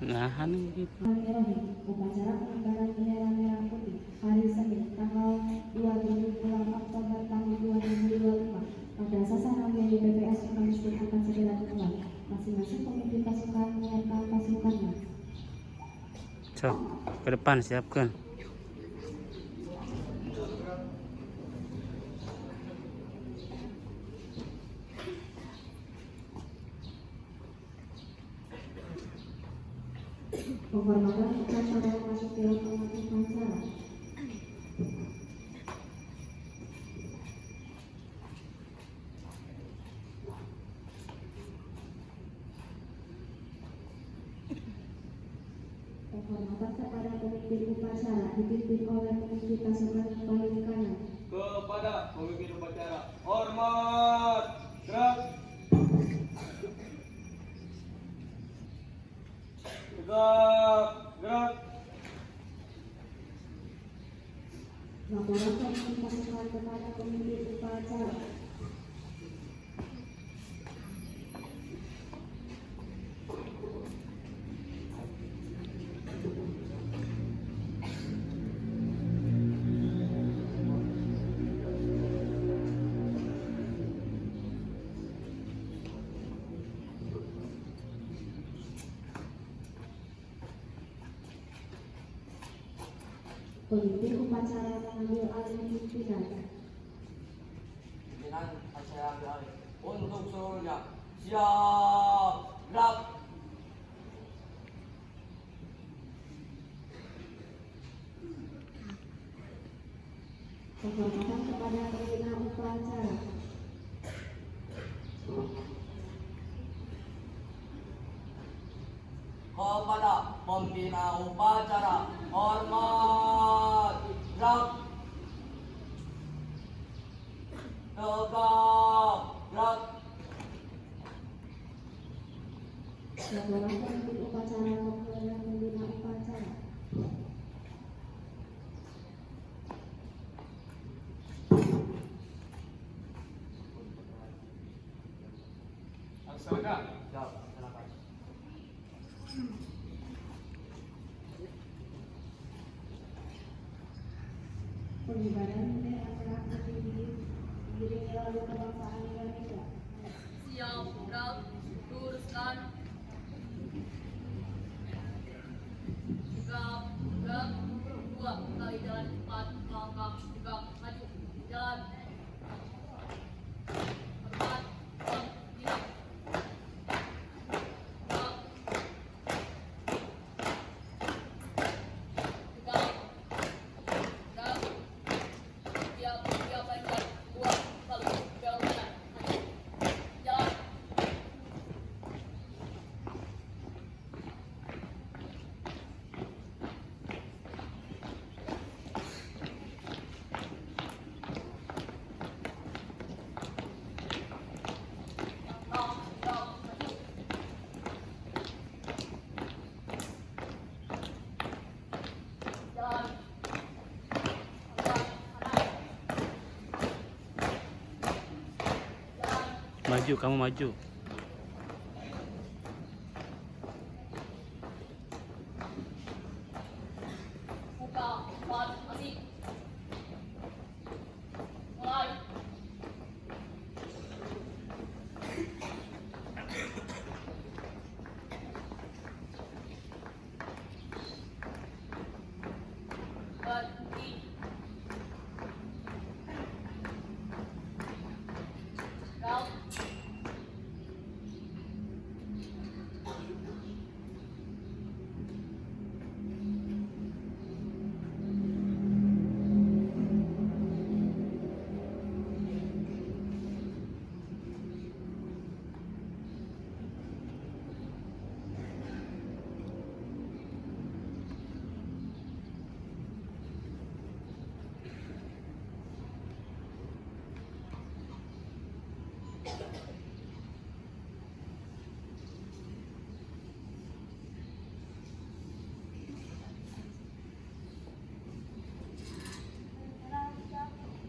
Nah, gitu. Bismillahirrahmanirrahim. Upacara pengibaran bendera merah putih hari Senin tanggal 28 Oktober tahun 2025 pada sasaran yang BPS Sukamiskin akan segera dimulai. Masing-masing pemimpin pasukan menyiapkan pasukannya. So, ke depan siapkan. Penghormatan upacara memasuki lapangan upacara. Penghormatan kepada pemimpin upacara dipimpin oleh pemimpin pasukan paling kanan. Kepada pemimpin upacara, hormat, gerak, tegak, gerak. Laporan pemimpin pasukan kepada pemimpin upacara. Pemimpin upacara mengambil alih pimpinan. Pimpinan acara ambil alih. Untuk seluruhnya, siap, gerak. Penghormatan kepada pembina upacara. Kepada pembina upacara, hormat, gerak, tegak, gerak. Laporan pemimpin upacara kepada pembina upacara. Laksanakan. Siap, silakan. Pengibaran bendera merah putih diiringi lagu kebangsaan Indonesia. Siap, gerak, luruskan. Tegak, gerak, 2 kali jalan 4 langkah, tegak, maju, jalan. 4, 5, gerak, tegak, gerak, siap lancar, 2 kali belok kanan, maju, jalan. Maju, kamu maju. Buka, 4, asik. Mulai. Berhenti. Gerak.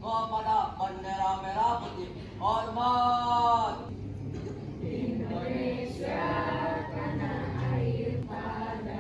Kepada bendera merah putih, hormat. Indonesia tanah air pada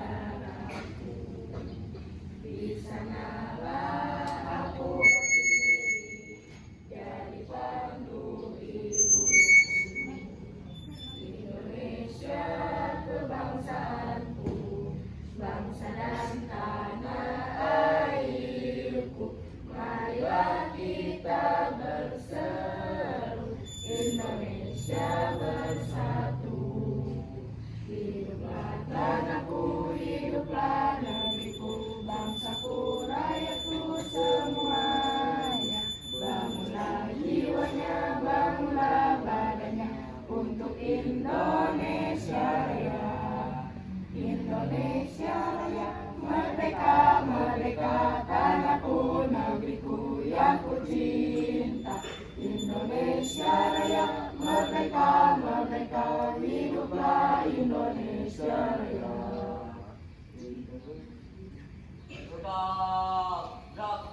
Tegak, gerak.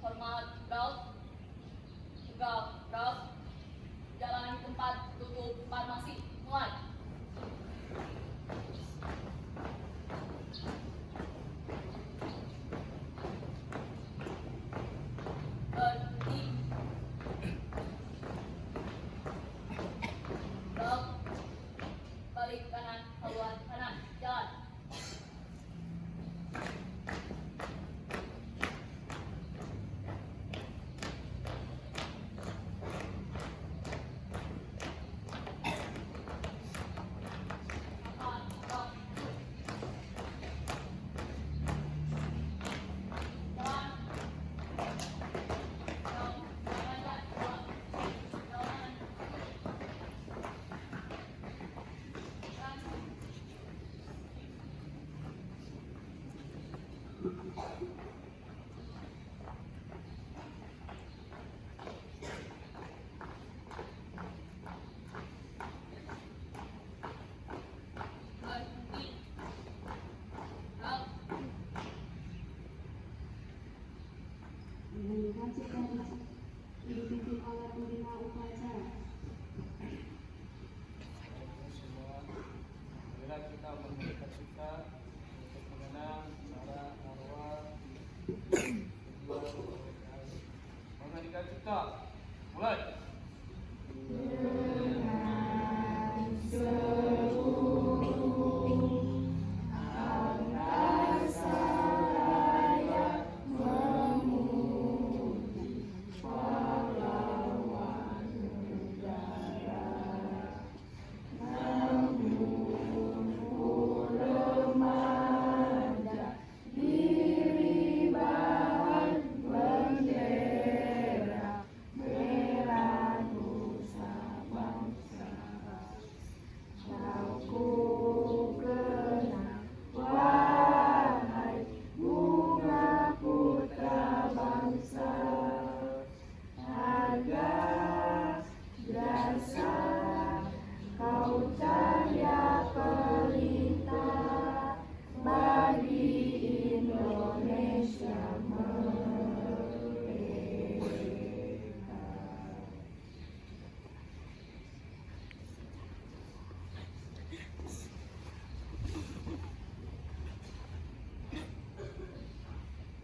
Hormat, gerak. Tegak, gerak. Jalan di tempat, tutup farmasi. Mulai. Berhenti. Gerak. Balik kanan, haluan kanan. Jalan. Menyanyikan cipta dipimpin oleh pembina upacara. Marilah kita memberikan kita untuk mengenang para arwah menghadirkan kita. Mulai.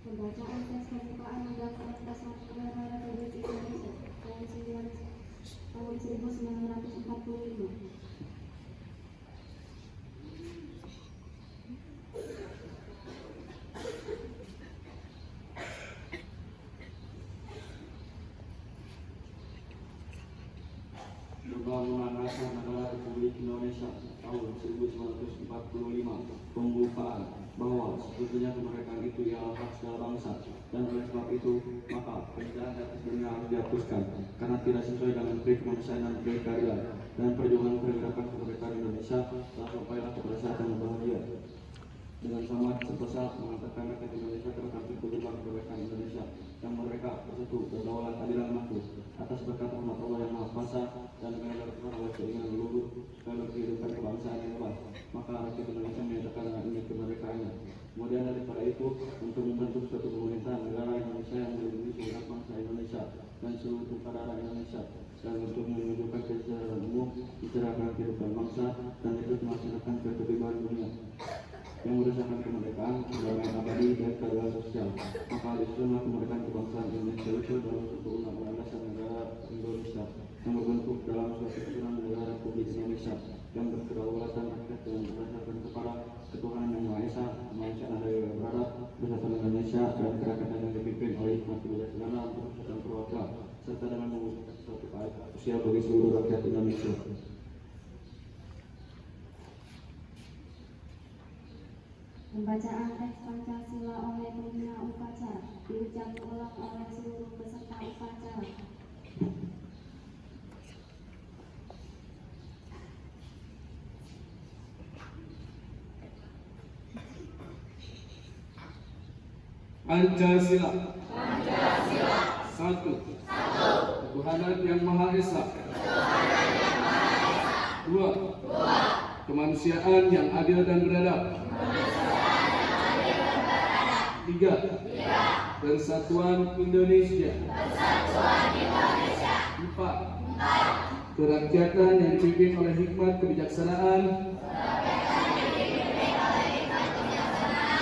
Pembacaan tes pembukaan Undang-Undang Dasar Negara Republik Indonesia tahun 1945. Pembangunan Dasar Negara Republik Indonesia tahun 1945 pembukaan bahwa sebetulnya kemerdekaan itu ialah hak segala bangsa, dan oleh sebab itu maka penjajah atas dunia harus dihapuskan karena tidak sesuai dengan prinsip kemanusiaan dan keadilan, dan perjuangan pergerakan kemerdekaan Indonesia telah sampailah kepada saat yang bahagia dengan selamat sentosa mengantarkan rakyat Indonesia ke atas pintu gerbang kemerdekaan Indonesia yang merdeka, bersatu, berdaulat, adil dan makmur atas berkat rahmat Allah yang Maha Kuasa dan dengan dilakukan oleh keinginan leluhur sekaligus kehidupan kebangsaan yang luas, maka rakyat Indonesia menyatakan ini kemerdekaannya. Kemudian daripada itu, untuk membentuk suatu pemerintahan negara Indonesia yang melindungi seluruh bangsa Indonesia dan seluruh tumpah darah Indonesia, dan untuk menunjukkan kesejahteraan umum, mencerahkan kehidupan bangsa, dan itu melaksanakan ketertiban dunia yang berdasarkan kemerdekaan, kedamaian abadi, dan keadilan sosial. Maka disusunlah kemerdekaan kebangsaan Indonesia itu dalam suatu undang-undang dasar negara Indonesia yang berbentuk dalam suatu susunan negara Republik Indonesia yang berkedaulatan rakyat dan berdasarkan kepada ketuhanan yang Maha Esa, Kemanusiaan ada yang berada, Persatuan Indonesia, dan gerakan yang dipimpin oleh Hikmat Kebijaksanaan untuk kesejahteraan perwakilan sosial bagi seluruh rakyat Indonesia. Pembacaan teks Pancasila oleh pembina upacara diucap ulang oleh seluruh peserta upacara. Pancasila. Satu. Ketuhanan yang Maha Esa. Dua. Kemanusiaan yang adil dan beradab. Tiga. Persatuan Indonesia. Empat. Kerakyatan yang dipimpin oleh hikmat kebijaksanaan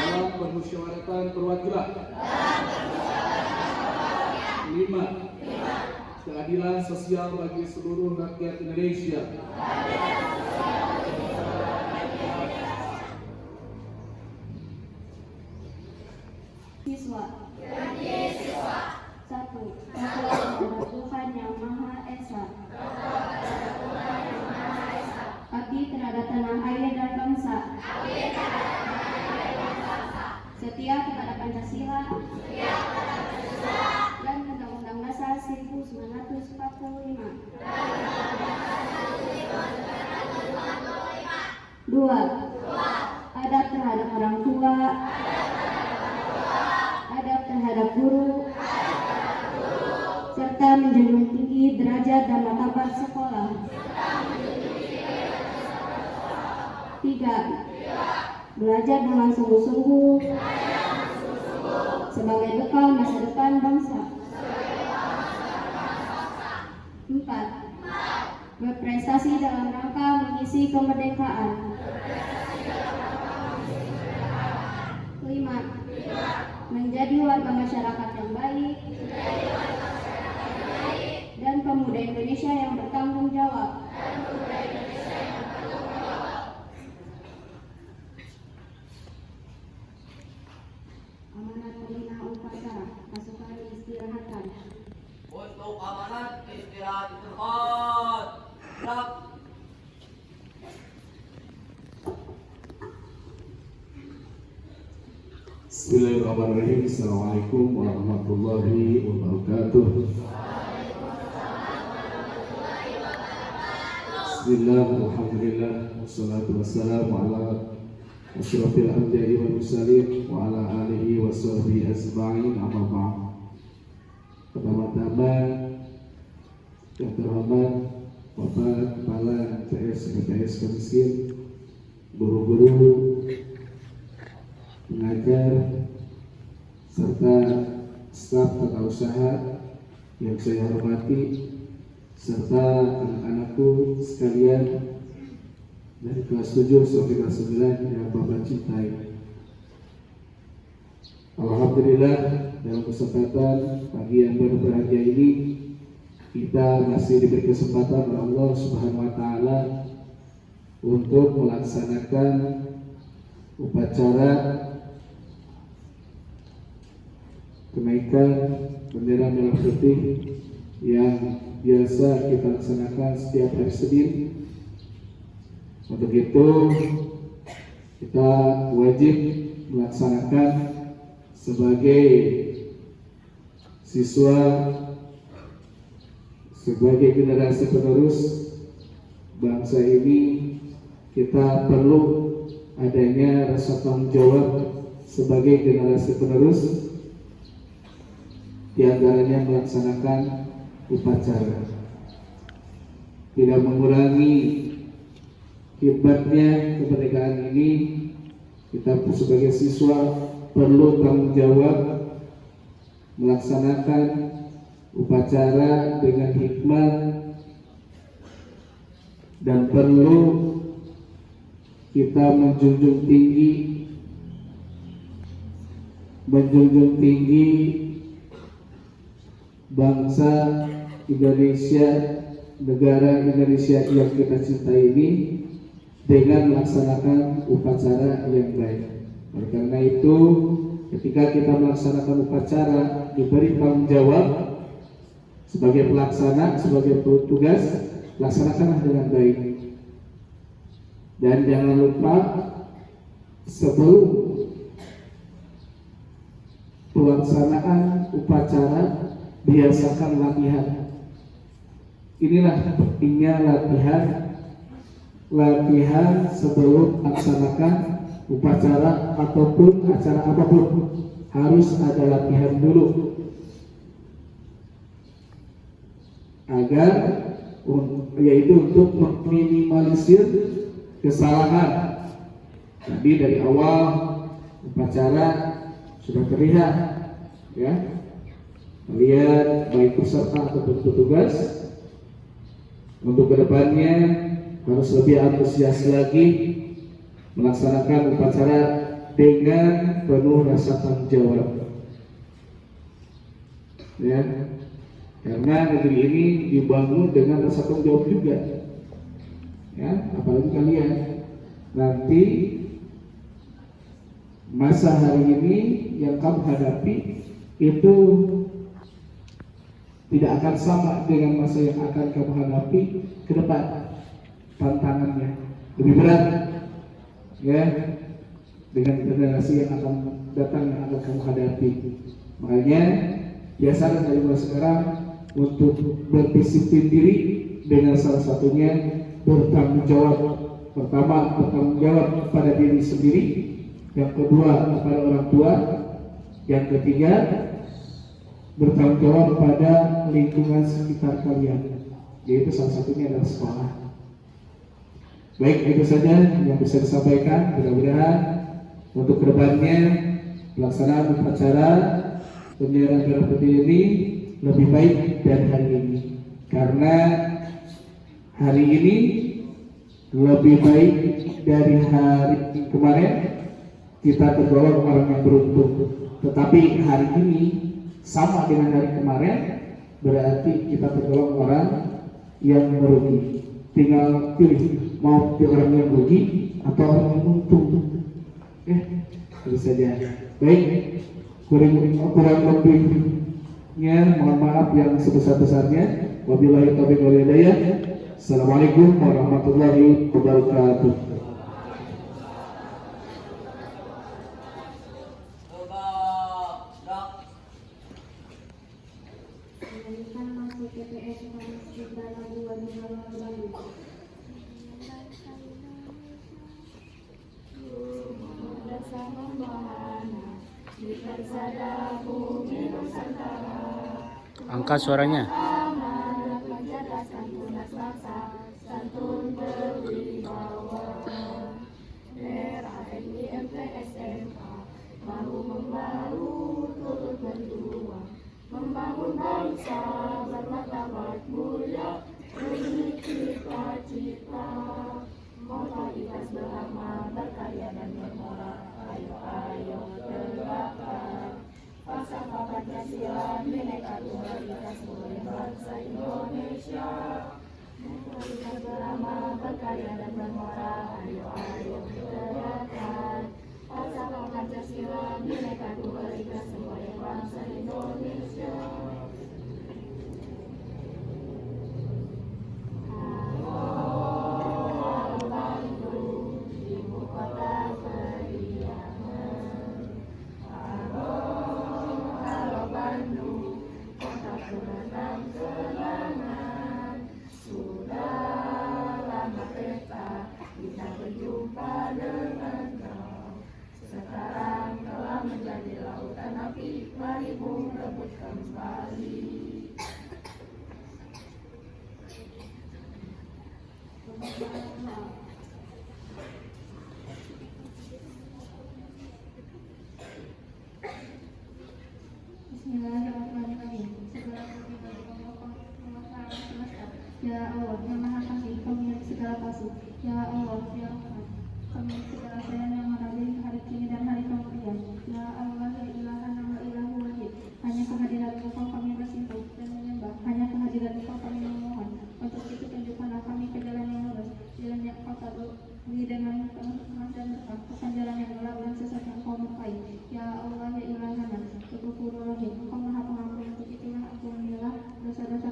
dalam permusyawaratan perwakilan. Lima. Keadilan sosial bagi seluruh rakyat Indonesia. Siswa. Satu. Berdoa kepada Tuhan Yang Maha Esa. Abdi terhadap tanah air dan bangsa. Setia kepada Pancasila. Dan Undang-Undang Dasar 1945. Dua. Adab terhadap orang tua. Adab terhadap guru, serta menjunjung tinggi derajat dan martabat sekolah. Tiga. Belajar dengan sungguh-sungguh sebagai bekal masa depan bangsa. Empat. Berprestasi dalam rangka mengisi kemerdekaan. Lima. Menjadi warga masyarakat yang baik dan pemuda Indonesia yang bertanggung jawab. Amanat pembina upacara, pasukan istirahatan. Untuk amanat istirahat tempat. Gerak. Bismillahirrahmanirrahim. Assalamualaikum warahmatullahi wabarakatuh. Bismillah, alhamdulillah, wassalatu wassalamu ala asyrafil anbiya'i wal mursalin wa ala alihi wa sahbihi ajma'in, amma ba'd. Pertama-tama yang terhormat Bapak Kepala MTS BPS Kamiskin, guru-guru, pengajar, serta staf tata usaha yang saya hormati, serta anak-anakku sekalian dari kelas 7 sampai kelas 9 yang Bapak cintai. Alhamdulillah, dalam kesempatan pagi yang berbahagia ini kita masih diberi kesempatan oleh Allah Subhanahu wa taala untuk melaksanakan upacara kenaikan bendera merah putih yang biasa kita laksanakan setiap hari Senin. Untuk itu kita wajib melaksanakan sebagai siswa, sebagai generasi penerus bangsa ini. Kita perlu adanya rasa tanggung jawab sebagai generasi penerus, di antaranya melaksanakan upacara, tidak mengurangi hebatnya kemerdekaan ini. Kita sebagai siswa perlu tanggung jawab melaksanakan upacara dengan hikmat, dan perlu kita menjunjung tinggi bangsa Indonesia, negara Indonesia yang kita cintai ini, dengan melaksanakan upacara yang baik. Oleh karena itu, ketika kita melaksanakan upacara, diberi tanggung jawab Sebagai pelaksana, sebagai petugas, laksanakanlah dengan baik. Dan jangan lupa sebelum pelaksanaan upacara biasakan latihan. Inilah pentingnya latihan sebelum melaksanakan upacara ataupun acara apapun, harus ada latihan dulu agar yaitu untuk meminimalisir kesalahan. Jadi dari awal upacara sudah terlihat, ya, melihat baik peserta ataupun petugas. Untuk kedepannya harus lebih antusias lagi melaksanakan upacara dengan penuh rasa tanggung jawab, ya, karena negeri ini dibangun dengan rasa tanggung jawab juga, ya, apalagi kalian nanti masa hari ini yang kamu hadapi itu tidak akan sama dengan masa yang akan kamu hadapi ke depan. Tantangannya lebih berat, ya, dengan generasi yang akan datang yang akan kamu hadapi. Makanya biasakan dari mulai sekarang untuk berdisiplin diri, dengan salah satunya bertanggung jawab. Pertama, bertanggung jawab kepada diri sendiri, yang kedua kepada orang tua, yang ketiga bertanggung jawab pada lingkungan sekitar kalian, yaitu salah satunya adalah sekolah. Baik, itu saja yang bisa disampaikan. Mudah-mudahan untuk kedepannya pelaksanaan upacara penyerahan merah putih ini lebih baik dari hari ini, karena hari ini lebih baik dari hari kemarin. Kita tergolong orang yang beruntung, tetapi hari ini sama dengan hari kemarin, berarti kita tergolong orang yang merugi. Tinggal pilih mau di orang yang rugi atau orang yang untung. Itu saja. Baik, kurang lebihnya mohon maaf yang sebesar-besarnya. Wabillahi taufiq wal hidayah. Assalamualaikum warahmatullahi wabarakatuh. Menyanyikan masuk TPS Masjid Dalam Dua di Malam Bali. Bersama Bahana di Persada Bumi Nusantara. Angkat suaranya. Amanat menjaga santunan bangsa, santun berwibawa. Era MTSMA bahu membahu turut berjuang, membangun bangsa bermartabat mulia, demi cita-cita. Moralitas beramal, berkarya dan bermoral. Ayo ayo tegakkan falsafah Pancasila, Bhinneka Tunggal Ika sebagai bangsa Indonesia. Moralitas beramal, berkarya dan bermoral. Ayo ayo tegakkan falsafah Pancasila, Bhinneka Tunggal Ika sebagai bangsa Indonesia. Bismillahirrahmanirrahim. Segala puji bagi Allah Penguasa alam semesta. Ya Allah, yang Maha Kasih, pemilik segala kasih. Ya Allah, ya Rahman, pemilik segala sayang yang menghadir hari kini dan hari kemudian. Ya Allah, ya Ilahan wa Ilahu wahid. Hanya kehadiran Engkau kami bersimpuh dan menyembah. Hanya kehadiran Engkau kami memohon. Untuk itu tunjukkanlah kami ke jalan yang lurus, jalan yang Kau taburi dengan penuh hikmah dan berkah, bukan jalan yang gelap dan sesat yang Kau murkai. Ya Allah, ya Ilahana, Rahim, Engkau Maha Pengampun. Untuk itulah ampunilah dosa-dosa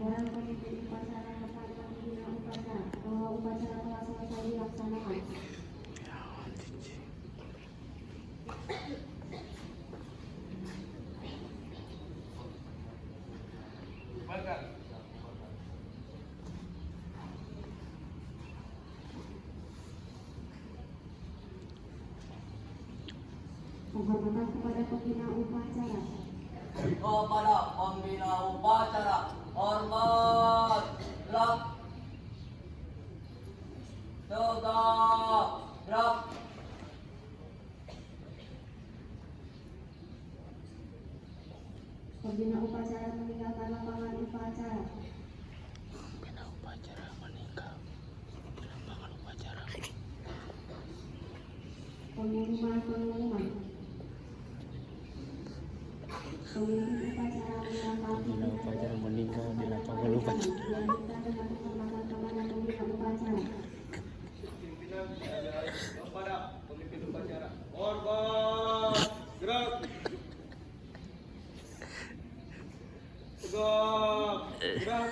Laporan pemimpin upacara kepada pembina upacara bahwa upacara telah selesai dilaksanakan. Bubarkan. Penghormatan kepada pembina upacara. Kepada pembina upacara, hormat, gerak, tegak, gerak. Pembina upacara meninggalkan lapangan upacara. Pembina upacara meninggal di lapangan upacara. Pengumuman. Pemimpin upacara menyerahkan Pembina upacara meninggal di lapangan upacara. dilanjutkan dengan penghormatan kepada pembina upacara. Pimpinan kepada pemimpin upacara. Hormat, gerak. Tegak, gerak.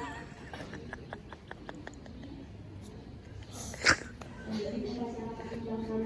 Pemimpin upacara meninggalkan